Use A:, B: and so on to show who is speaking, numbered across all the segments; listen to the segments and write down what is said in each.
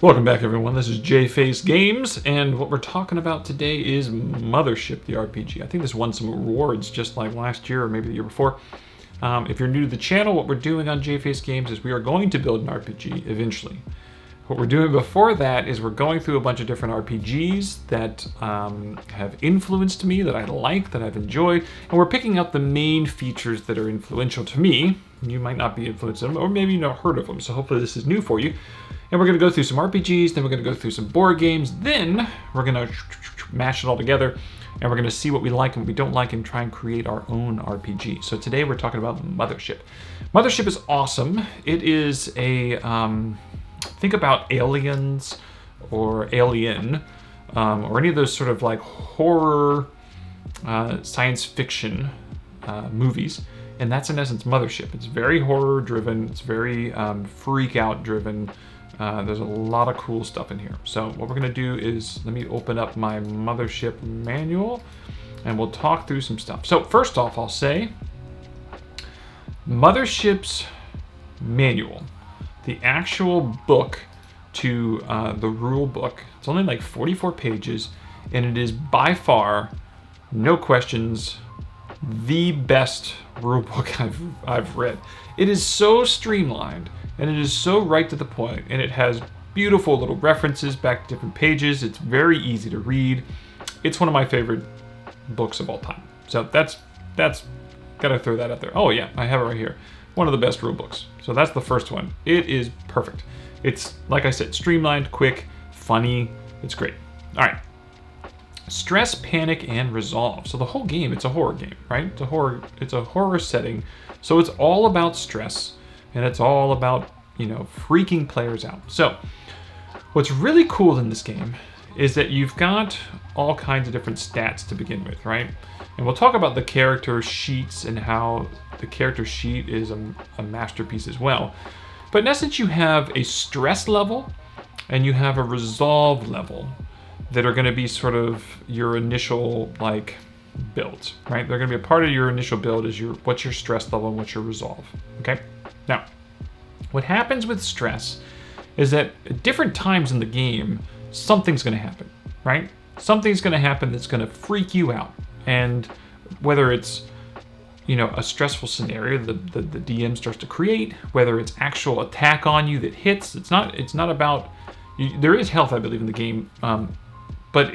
A: Welcome back, everyone. This is Jface Games, and what we're talking about today is Mothership, the RPG. I think this won some awards just like last year or maybe the year before. If you're new to the channel, what we're doing on Jface Games is we are going to build an RPG eventually. What we're doing before that is we're going through a bunch of different RPGs that have influenced me, that I like, that I've enjoyed, and we're picking out the main features that are influential to me. You might not be influenced in them, or maybe you've not heard of them, so hopefully this is new for you. And we're going to go through some RPGs, then we're going to go through some board games, then we're going to mash it all together, and we're going to see what we like and what we don't like and try and create our own RPG. So today we're talking about Mothership. Mothership is awesome. It is a, think about Aliens or Alien, or any of those sort of like horror, science fiction movies. And that's in essence Mothership. It's very horror driven, it's very freak out driven. There's a lot of cool stuff in here. So what we're gonna do is, let me open up my Mothership manual and we'll talk through some stuff. So first off, I'll say Mothership's manual, the actual book to the rule book, it's only like 44 pages, and it is by far, no questions, the best rulebook I've read. It is so streamlined and it is so right to the point, and it has beautiful little references back to different pages. It's very easy to read. It's one of my favorite books of all time. So that's gotta throw that out there. Oh yeah, I have it right here. One of the best rule books. So that's the first one. It is perfect. It's, like I said, streamlined, quick, funny. It's great. All right. Stress, panic, and resolve. So the whole game, it's a horror game, right? It's a horror setting. So it's all about stress, and it's all about, you know, freaking players out. So what's really cool in this game is that you've got all kinds of different stats to begin with, right? And we'll talk about the character sheets and how the character sheet is a masterpiece as well. But in essence, you have a stress level and you have a resolve level that are going to be sort of your initial like builds, right? They're going to be a part of your initial build is what's your stress level and what's your resolve, okay? Now, what happens with stress is that at different times in the game, something's going to happen, right? Something's going to happen that's going to freak you out. And whether it's, you know, a stressful scenario the DM starts to create, whether it's actual attack on you that hits, it's not about, there is health, I believe, in the game, but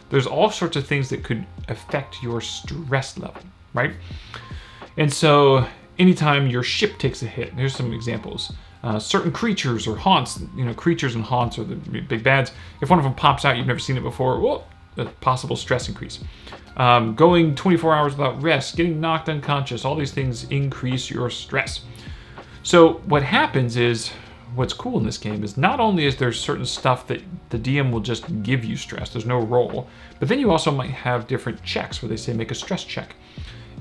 A: there's all sorts of things that could affect your stress level, right? And so anytime your ship takes a hit, here's some examples. Certain creatures or haunts, you know, creatures and haunts are the big bads. If one of them pops out, you've never seen it before, well, a possible stress increase. Going 24 hours without rest, getting knocked unconscious, all these things increase your stress. So what happens is, what's cool in this game is not only is there certain stuff that the DM will just give you stress, there's no roll, but then you also might have different checks where they say make a stress check.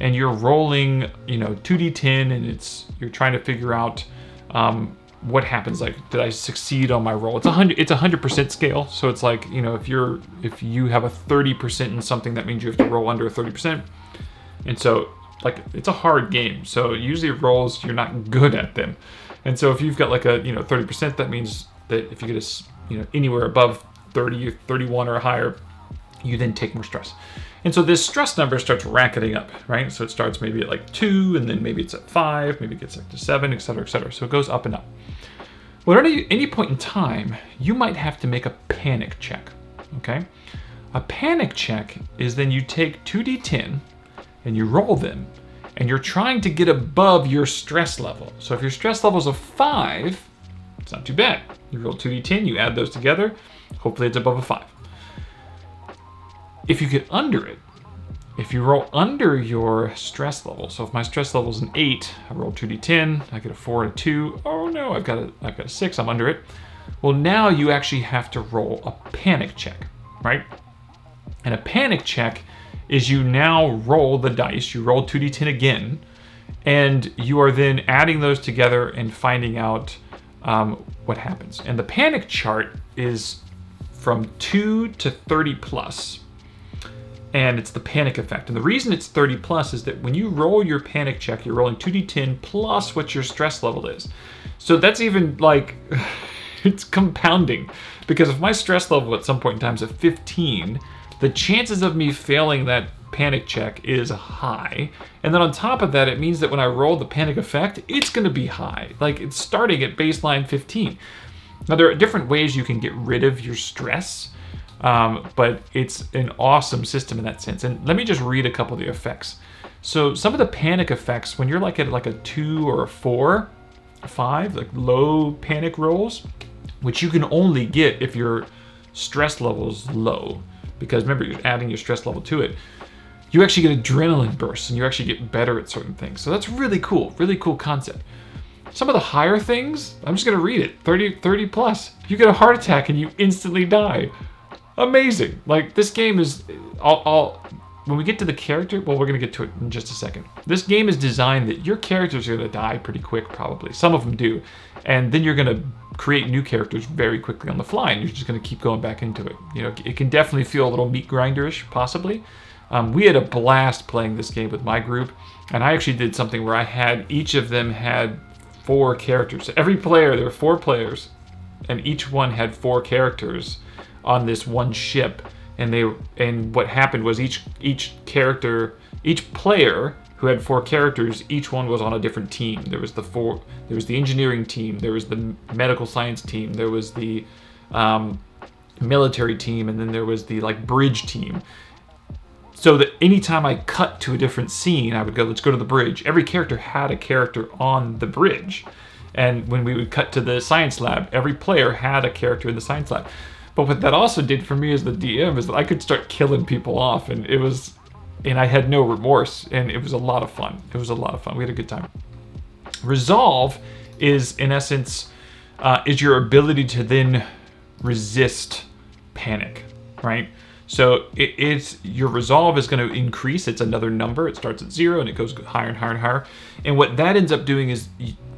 A: And you're rolling, you know, 2d10 and you're trying to figure out what happens, like, did I succeed on my roll? It's 100% scale, so it's like, you know, if you have a 30% in something, that means you have to roll under a 30%. And so, like, it's a hard game, so usually rolls, you're not good at them. And so if you've got like a, you know, 30%, that means that if you get a, you know, anywhere above 30 or 31 or higher, you then take more stress. And so this stress number starts racketing up, right? So it starts maybe at like 2, and then maybe it's at 5, maybe it gets up to 7, et cetera, et cetera. So it goes up and up. Well, at any point in time, you might have to make a panic check, okay? A panic check is then you take 2d10 and you roll them, and you're trying to get above your stress level. So if your stress level is a 5, it's not too bad. You roll 2d10, you add those together, hopefully it's above a 5. If you get under it, if you roll under your stress level, so if my stress level is an 8, I roll 2d10, I get a 4 and a 2, oh no, I've got a 6, I'm under it. Well, now you actually have to roll a panic check, right? And a panic check is you now roll the dice, you roll 2d10 again, and you are then adding those together and finding out what happens. And the panic chart is from 2 to 30 plus, and it's the panic effect. And the reason it's 30 plus is that when you roll your panic check, you're rolling 2d10 plus what your stress level is. So that's even like, It's compounding. Because if my stress level at some point in time is at 15, the chances of me failing that panic check is high. And then on top of that, it means that when I roll the panic effect, it's going to be high. Like, it's starting at baseline 15. Now, there are different ways you can get rid of your stress, but it's an awesome system in that sense. And let me just read a couple of the effects. So some of the panic effects, when you're like at like a 2 or a 4, 5, like low panic rolls, which you can only get if your stress level's low, because remember, you're adding your stress level to it, you actually get adrenaline bursts and you actually get better at certain things. So that's really cool concept. Some of the higher things, I'm just gonna read it, 30 plus. You get a heart attack and you instantly die. Amazing. Like, this game is, when we get to the character, well, we're going to get to it in just a second. This game is designed that your characters are going to die pretty quick, probably. Some of them do. And then you're going to create new characters very quickly on the fly, and you're just going to keep going back into it. You know, it can definitely feel a little meat grinderish, possibly. We had a blast playing this game with my group, and I actually did something where each of them had 4 characters. Every player, there were 4 players, and each one had 4 characters on this one ship. And what happened was each player who had 4 characters, each one was on a different team. There was the engineering team, there was the medical science team, there was the military team, and then there was the like bridge team. So that anytime I cut to a different scene, I would go, let's go to the bridge. Every character had a character on the bridge. And when we would cut to the science lab, every player had a character in the science lab. But what that also did for me as the DM is that I could start killing people off, and I had no remorse, and it was a lot of fun. We had a good time. Resolve is, in essence, is your ability to then resist panic, right? So your resolve is going to increase. It's another number. It starts at 0 and it goes higher and higher and higher. And what that ends up doing is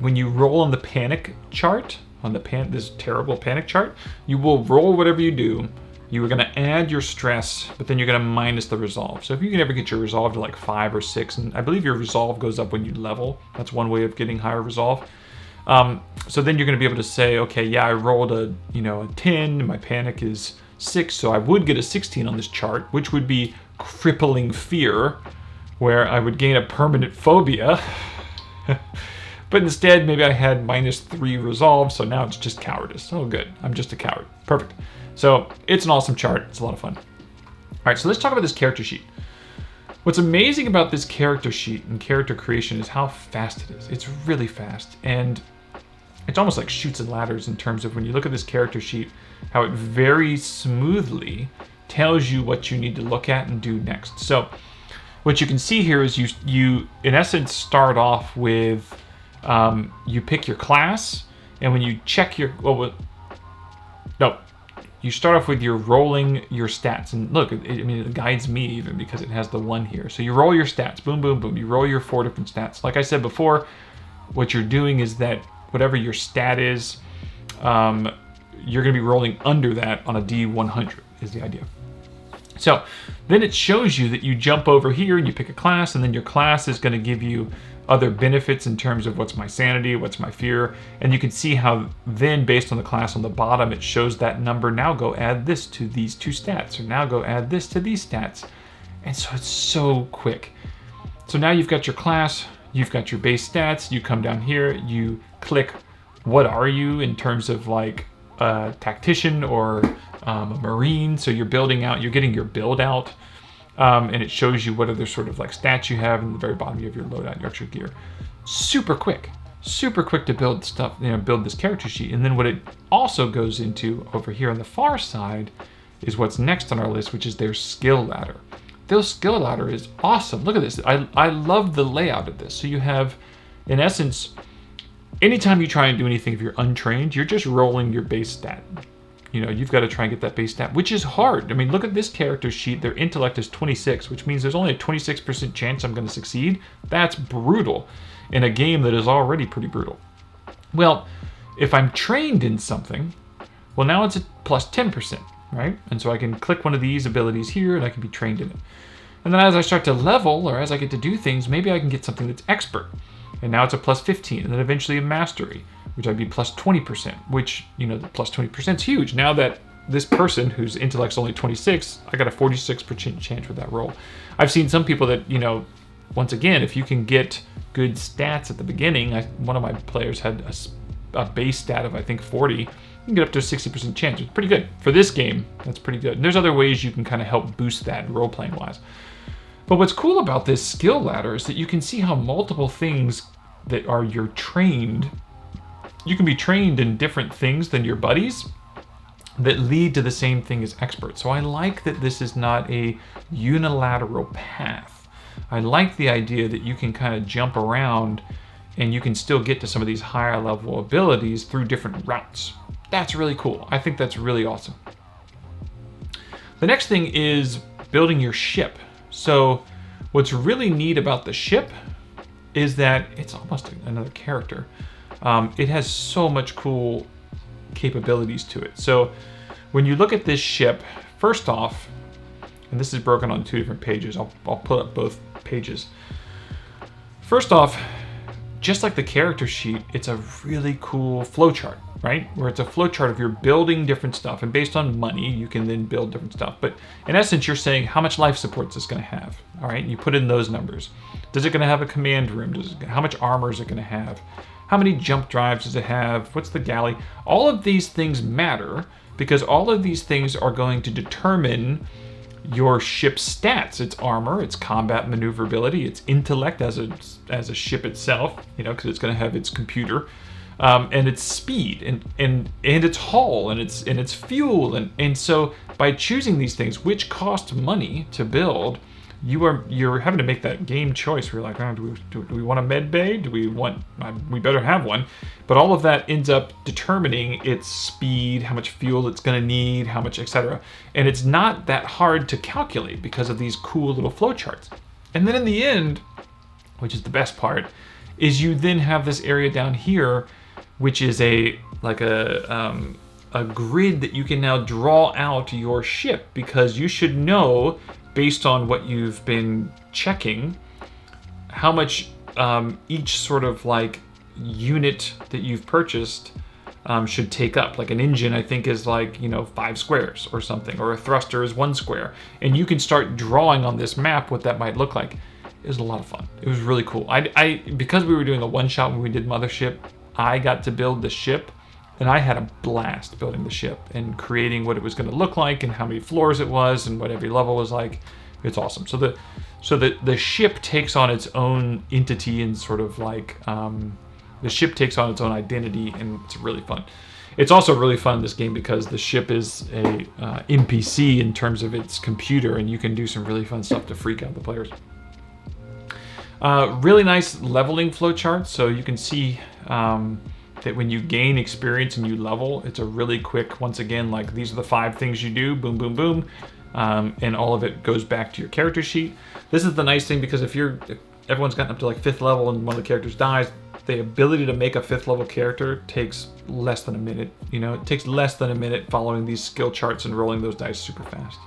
A: when you roll on the panic chart, this terrible panic chart, you will roll whatever you do. You are going to add your stress, but then you're going to minus the resolve. So if you can ever get your resolve to like 5 or 6, and I believe your resolve goes up when you level. That's one way of getting higher resolve. So then you're going to be able to say, okay, yeah, I rolled a 10. My panic is 6, so I would get a 16 on this chart, which would be crippling fear, where I would gain a permanent phobia. But instead, maybe I had -3 resolve, so now it's just cowardice. Oh, good. I'm just a coward. Perfect. So it's an awesome chart. It's a lot of fun. All right, so let's talk about this character sheet. What's amazing about this character sheet and character creation is how fast it is. It's really fast, and it's almost like Chutes and Ladders in terms of when you look at this character sheet, how it very smoothly tells you what you need to look at and do next. So what you can see here is you in essence start off with you pick your class, and when you check you start off with your rolling your stats. And look, it guides me even because it has the 1 here. So you roll your stats, boom, boom, boom. You roll your 4 different stats. Like I said before, what you're doing is that whatever your stat is, you're going to be rolling under that on a D100 is the idea. So then it shows you that you jump over here and you pick a class, and then your class is going to give you other benefits in terms of what's my sanity, what's my fear, and you can see how then based on the class on the bottom, it shows that number. Now go add this to these 2 stats, or now go add this to these stats. And so it's so quick. So now you've got your class, you've got your base stats, you come down here, you click what are you in terms of like a tactician or a marine. So you're building out, you're getting your build out. And it shows you what other sort of like stats you have, and at the very bottom you have your loadout, your extra gear. Super quick to build stuff, build this character sheet. And then what it also goes into over here on the far side is what's next on our list, which is their skill ladder. Their skill ladder is awesome. Look at this. I love the layout of this. So you have, in essence, anytime you try and do anything, if you're untrained, you're just rolling your base stat. You've got to try and get that base stat, which is hard. I mean, look at this character sheet. Their intellect is 26, which means there's only a 26% chance I'm going to succeed. That's brutal in a game that is already pretty brutal. Well, if I'm trained in something, well, now it's a plus 10%, right? And so I can click one of these abilities here, and I can be trained in it. And then as I start to level, or as I get to do things, maybe I can get something that's expert. And now it's a plus 15, and then eventually a mastery. which I'd be plus 20%, which, you know, the plus 20% is huge. Now that this person whose intellect's only 26, I got a 46% chance with that roll. I've seen some people that, you know, once again, if you can get good stats at the beginning, one of my players had a base stat of, I think, 40. You can get up to a 60% chance. It's pretty good. For this game, that's pretty good. And there's other ways you can kind of help boost that role-playing wise. But what's cool about this skill ladder is that you can see how multiple things that are you're trained, you can be trained in different things than your buddies that lead to the same thing as experts. So I like that this is not a unilateral path. I like the idea that you can kind of jump around and you can still get to some of these higher level abilities through different routes. That's really cool. I think that's really awesome. The next thing is building your ship. So what's really neat about the ship is that it's almost another character. It has so much cool capabilities to it. So when you look at this ship, first off, and this is broken on 2 different pages. I'll put up both pages. First off, just like the character sheet, it's a really cool flowchart, right? Where it's a flowchart of you're building different stuff, and based on money, you can then build different stuff. But in essence, you're saying how much life support is this going to have, all right? And you put in those numbers. Is it going to have a command room? How much armor is it going to have? How many jump drives does it have? What's the galley? All of these things matter because all of these things are going to determine your ship's stats. Its armor, its combat maneuverability, its intellect as a ship itself, you know, because it's going to have its computer, and its speed and its hull and its fuel, and so by choosing these things, which cost money to build, you're having to make that game choice where you're like, oh, do we want a med bay? We better have one. But all of that ends up determining its speed, how much fuel it's going to need, how much, etc. And it's not that hard to calculate because of these cool little flowcharts. And then in the end, which is the best part, is you then have this area down here, which is a grid that you can now draw out your ship, because you should know, based on what you've been checking, how much each sort of like unit that you've purchased should take up. Like an engine, I think, is like, 5 squares or something, or a thruster is 1 square. And you can start drawing on this map what that might look like. It was a lot of fun. It was really cool. Because we were doing a one-shot when we did Mothership, I got to build the ship, and I had a blast building the ship and creating what it was going to look like and how many floors it was and what every level was like. It's awesome. So the ship takes on its own entity and sort of like the ship takes on its own identity, and it's really fun. It's also really fun in this game because the ship is a NPC in terms of its computer, and you can do some really fun stuff to freak out the players. Really nice leveling flowchart, so you can see that when you gain experience and you level, it's a really quick, once again, like these are the 5 things you do, boom, boom, boom, and all of it goes back to your character sheet. This is the nice thing, because if everyone's gotten up to like 5th level and one of the characters dies, the ability to make a 5th level character takes less than a minute. It takes less than a minute following these skill charts and rolling those dice super fast.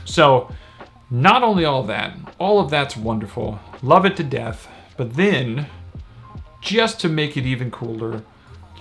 A: So not only all of that's wonderful, love it to death, but then, just to make it even cooler,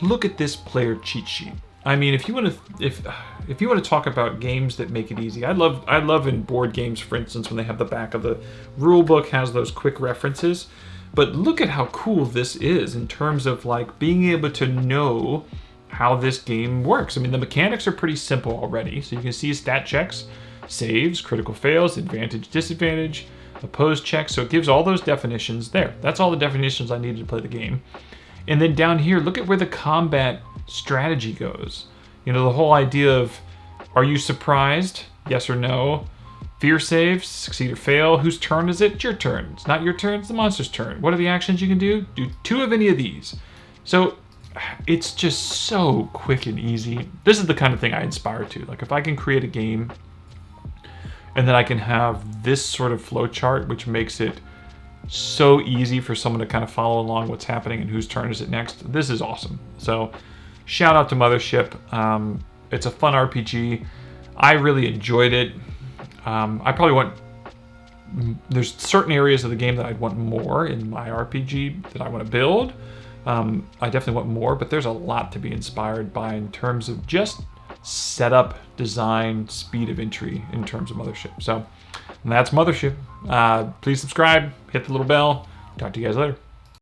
A: look at this player cheat sheet. I mean, if you want to talk about games that make it easy, I love in board games, for instance, when they have the back of the rule book has those quick references. But look at how cool this is in terms of like being able to know how this game works. I mean, the mechanics are pretty simple already. So you can see stat checks, saves, critical fails, advantage, disadvantage, opposed checks. So it gives all those definitions there. That's all the definitions I needed to play the game. And then down here, look at where the combat strategy goes. The whole idea of, are you surprised? Yes or no. Fear save, succeed or fail. Whose turn is it? It's your turn. It's not your turn, it's the monster's turn. What are the actions you can do? Do 2 of any of these. So it's just so quick and easy. This is the kind of thing I aspire to. Like, if I can create a game and then I can have this sort of flow chart, which makes it so easy for someone to kind of follow along what's happening and whose turn is it next. This is awesome. So shout out to Mothership. It's a fun RPG. I really enjoyed it. I probably there's certain areas of the game that I'd want more in my RPG that I want to build. I definitely want more, but there's a lot to be inspired by in terms of just setup, design, speed of entry in terms of Mothership. So that's Mothership. Please subscribe, hit the little bell. Talk to you guys later.